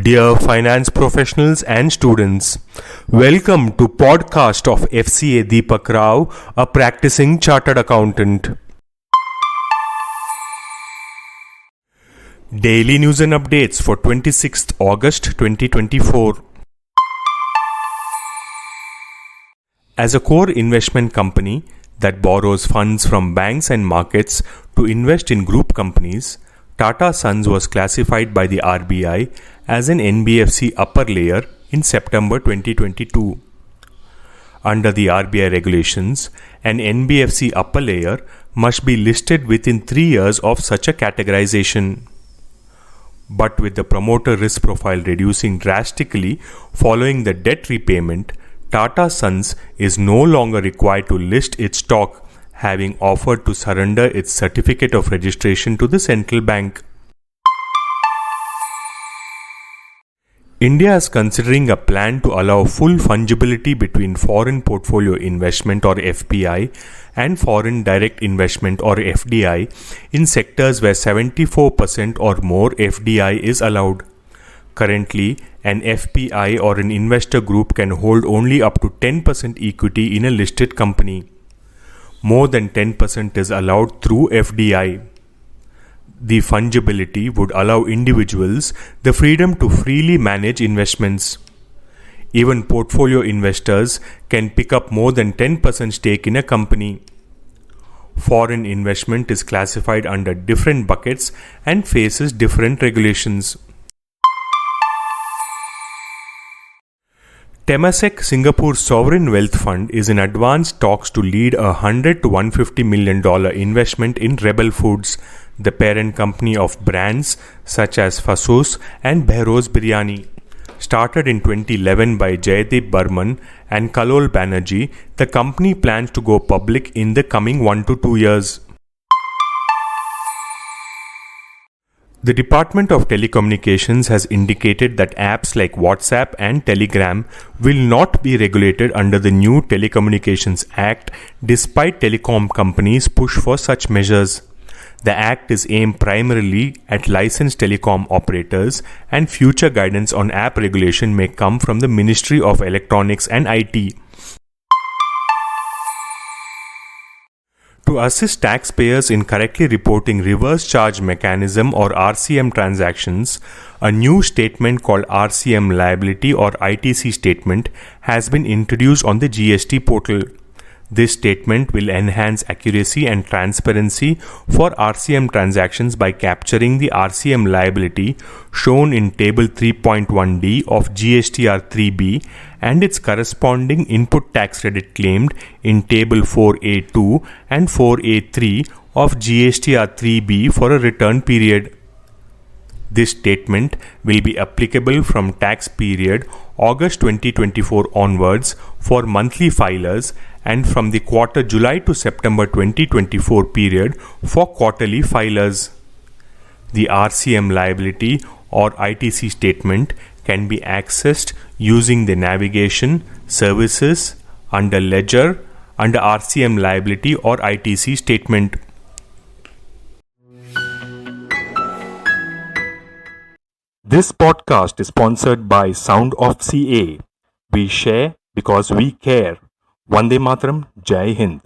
Dear finance professionals and students, welcome to podcast of Fca Deepak Rao, a practicing chartered accountant. Daily news and updates for 26th August 2024. As a core investment company that borrows funds from banks and markets to invest in group companies, Tata Sons was classified by the RBI as an NBFC-Upper Layer in September 2022. Under the RBI regulations, an NBFC-Upper Layer must be listed within 3 years of such a categorization. But with the promoter risk profile reducing drastically following the debt repayment, Tata Sons is no longer required to list its stock, having offered to surrender its certificate of registration to the central bank. India is considering a plan to allow full fungibility between foreign portfolio investment or FPI and foreign direct investment or FDI in sectors where 74% or more FDI is allowed. Currently, an FPI or an investor group can hold only up to 10% equity in a listed company. More than 10% is allowed through FDI. The fungibility would allow individuals the freedom to freely manage investments. Even portfolio investors can pick up more than 10% stake in a company. Foreign investment is classified under different buckets and faces different regulations. Temasek Singapore Sovereign Wealth Fund is in advanced talks to lead a $100 to $150 million investment in Rebel Foods, the parent company of brands such as Fasos and Behroz Biryani. Started in 2011 by Jaideep Burman and Kalol Banerjee, the company plans to go public in the coming 1 to 2 years. The Department of Telecommunications has indicated that apps like WhatsApp and Telegram will not be regulated under the new Telecommunications Act despite telecom companies' push for such measures. The Act is aimed primarily at licensed telecom operators, and future guidance on app regulation may come from the Ministry of Electronics and IT. To assist taxpayers in correctly reporting reverse charge mechanism or RCM transactions, a new statement called RCM liability or ITC statement has been introduced on the GST portal. This statement will enhance accuracy and transparency for RCM transactions by capturing the RCM liability shown in Table 3.1D of GSTR 3B and its corresponding input tax credit claimed in Table 4A2 and 4A3 of GSTR 3B for a return period. This statement will be applicable from tax period August 2024 onwards for monthly filers and from the quarter July to September 2024 period for quarterly filers. The RCM liability or ITC statement can be accessed using the navigation, services, under ledger, under RCM liability or ITC statement. This podcast is sponsored by Sound of CA. We share because we care. Vande Mataram, Jai Hind.